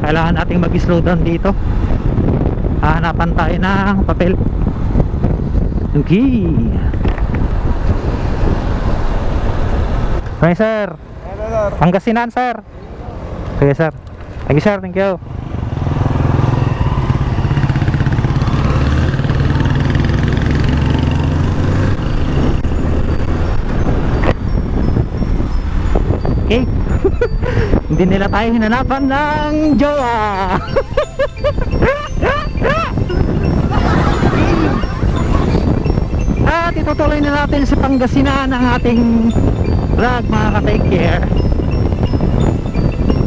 kailangan nating mag-slow down dito. Hahanapan tayo ng papel. Okay. Okay, sir. Pangasinan, sir. Okay, sir. Thank you, sir. Thank you. Okay. Hindi nila tayo hinanapan ng jowa. At itutuloy na natin sa Pangasinan ang ating vlog, mga ka-take care,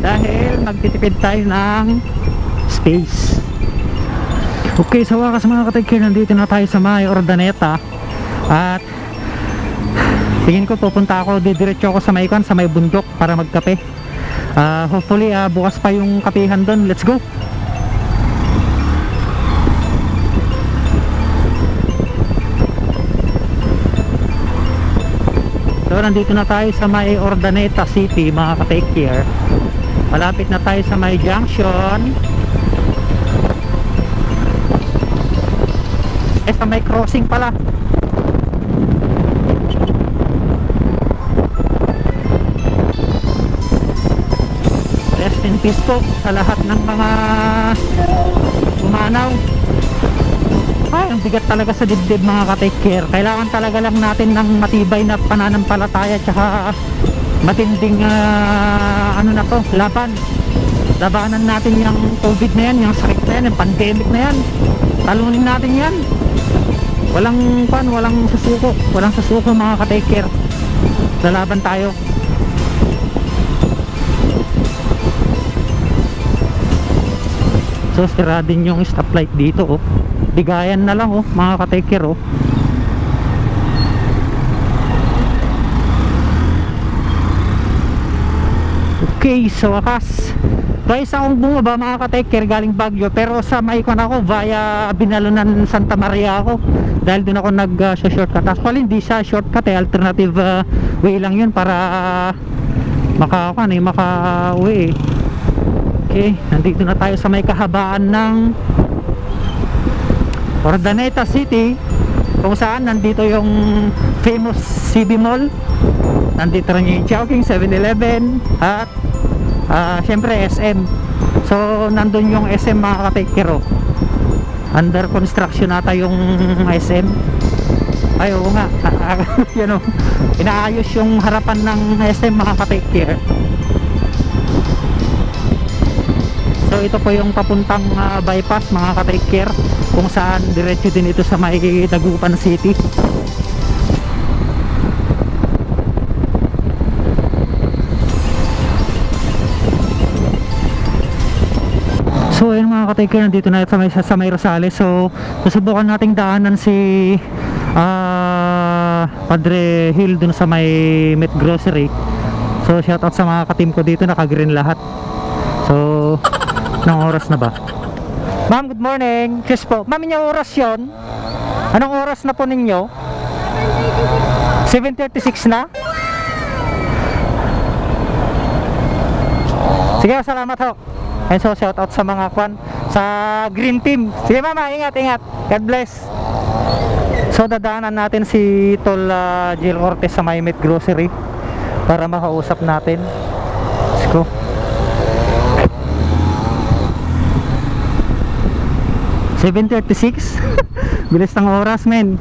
dahil magtitipid tayo ng space. Okay, sa wakas mga ka-take care, nandito na tayo sa may Urdaneta. At tingin ko pupunta ako, didiretso ako sa Maykon, sa may bundok para magkape. Hopefully bukas pa yung kapihan doon. Let's go. So nandito na tayo sa may Urdaneta City, mga ka-take care. Malapit na tayo sa may junction. Sa may crossing pala. Rest in peace po sa lahat ng mga umanaw. Ay, ang bigat talaga sa dibdib, mga ka-take care. Kailangan talaga lang natin ng matibay na pananampalataya, tsaka matinding labanan natin yung COVID na yan, yung sakit na yan, yung pandemic na yan. Talunin natin yan. Walang susuko mga ka-take care. Lalaban tayo. So sira din yung stoplight dito, oh. Bigayan na lang, oh, mga ka-take care, oh. Okay, sa wakas guys, akong bumaba, mga ka-take care, galing Baguio, pero sa Maykon ako via Binalunan, Santa Maria ako, dahil dun ako nag-shortcut. Actually hindi siya shortcut, alternative way lang yun para maka-uwi. Okay, nandito na tayo sa may kahabaan ng Urdaneta City, kung saan nandito yung famous CB Mall, nandito rin yung Chowking, 7-Eleven, at syempre SM. So nandun yung SM, mga ka-take care, oh. Under construction nata yung SM. Ay, oo nga. Yan, oh. Inaayos yung harapan ng SM, mga ka-take care. So ito po yung papuntang bypass, mga ka-take care, kung saan diretso din ito sa may Dagupan City. So ayun, mga ka-take care, nandito na sa may Rosales. So susubukan nating daanan si Padre Hill dun sa may Met Grocery. So shoutout sa mga ka-team ko dito, naka-green lahat. So anong oras na ba? Ma'am, good morning. Cheers po. Ma'am, inyong oras yun? Anong oras na po ninyo? 7:36 na? Sige, salamat ho. And so shout out sa mga kwan, sa green team. Sige mama, ingat. God bless. So dadaanan natin si Tol Jill Cortez sa may Met Grocery para makausap natin. Let's go. (7:36) Bilis ng oras, men.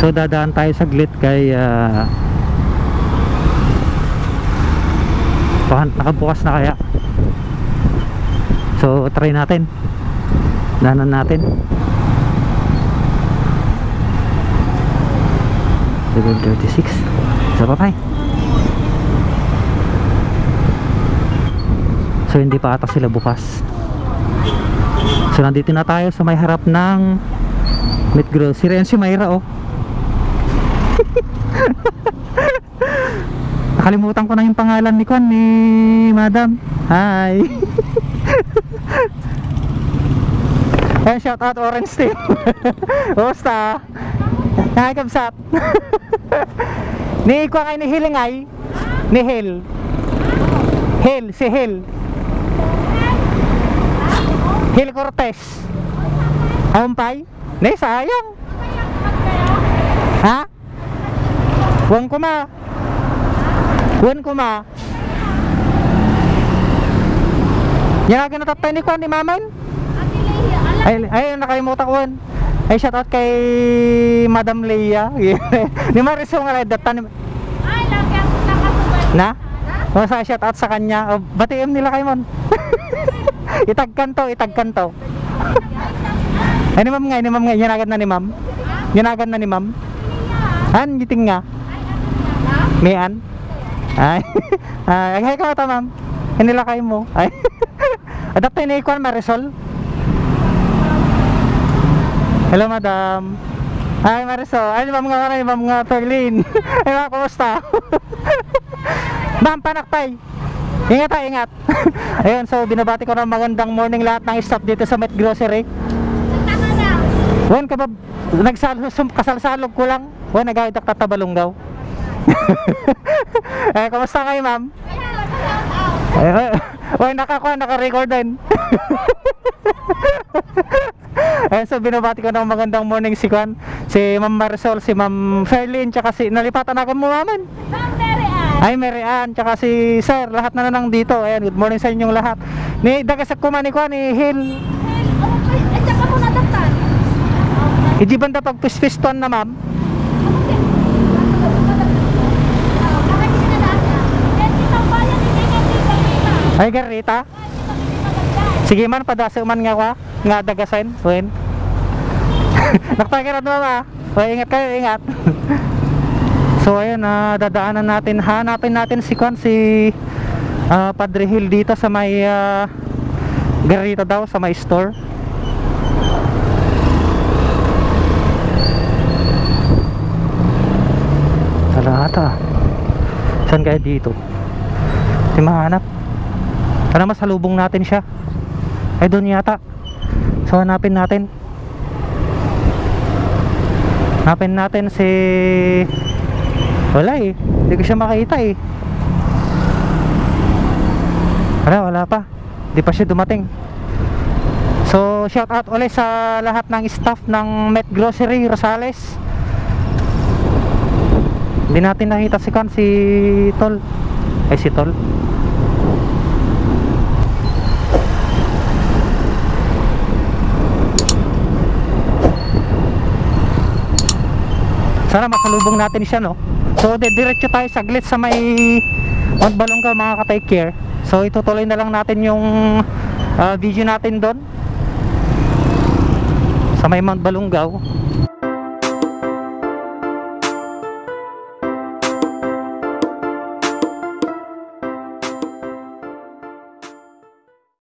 So dadaan tayo saglit kay nakabukas na kaya. So try natin. Danan natin. 7:36. So bye-bye. So hindi pa ata sila bukas. So nandito na tayo sa may harap ng Met Grocery. Yan si Mayra, oh. Nakalimutan ko na yung pangalan ni Kwan, ni Madam. Hi. Ayan, shout out Orange Team. Basta nakikabsat. Ni kuha kayo ni Hilingay. Ni Hil. Hil, si Hil. Hil Cortez. Ampay? Ni sayang. Ha? Wan ko ma. Wan ko ma. Yan ang natatay ni Kwan ni Maman. Ay nakalimutan ko. Ay shout out kay Madam Leia. Ni Marisol nga datan. Ay, lagi ako nakatubay. Na? O sa shout out sa kanya. O, batiin nila kay Mon. Itagkan to. Ay ni Ma'am nga, yanagad na ni Ma'am. Yanagad na ni Ma'am. Han, giting nga. Mayan. Ay. Ay ka mata Ma'am. Kanila kay mo. Ay. Adaptay ni Kwan Marisol. Hello madam. Hi Marisol. Ay ma'am nga Perlin. Ay ma'am, kumusta? Ma'am, panakpay. Ingat. Ayun, so binabati ko ng magandang morning lahat ng staff dito sa Met Grocery. Wan ka ba kasalsalog ko lang. Wan nagawid ak tatabalunggaw. Eh, kumusta kayo ma'am? Wan naka-record din. Eh, so binabati ko ng magandang morning si Kwan, si Ma'am Marisol, si Ma'am Fairlyn, tsaka si nalipatan ako mo maman. Ay Mary Ann, tsaka si Sir, lahat na nang dito. Ayan, good morning sa inyong lahat. Ni dagasag ko man ni Kwan ni Hill. Tsaka mo nadagtan. Hindi banda pag piston na ma'am. Ay Garita. Sige man, padasa man nga kwa, nga dagasan, wen. Nakpakirat mo ma. O, ingat kayo, ingat. So ayun, dadaanan natin, hanapin natin si Kwan, si Padre Hill dito sa may Garita daw, sa may store. Talata. Saan kaya dito? Di mahanap. Para masalubong natin siya. Ay doon yata. So hanapin natin. Hanapin natin si... Wala eh. Hindi ko siya makita eh. Wala pa. Hindi pa siya dumating. So shout out ulit sa lahat ng staff ng Met Grocery Rosales. Hindi natin nakita si Kan, si Tol. Ay si Tol. Sana masalubong natin siya, no? So diretso tayo saglit sa may Mount Balonggaw, mga ka-take care. So itutuloy na lang natin yung video natin doon sa may Mount Balonggaw.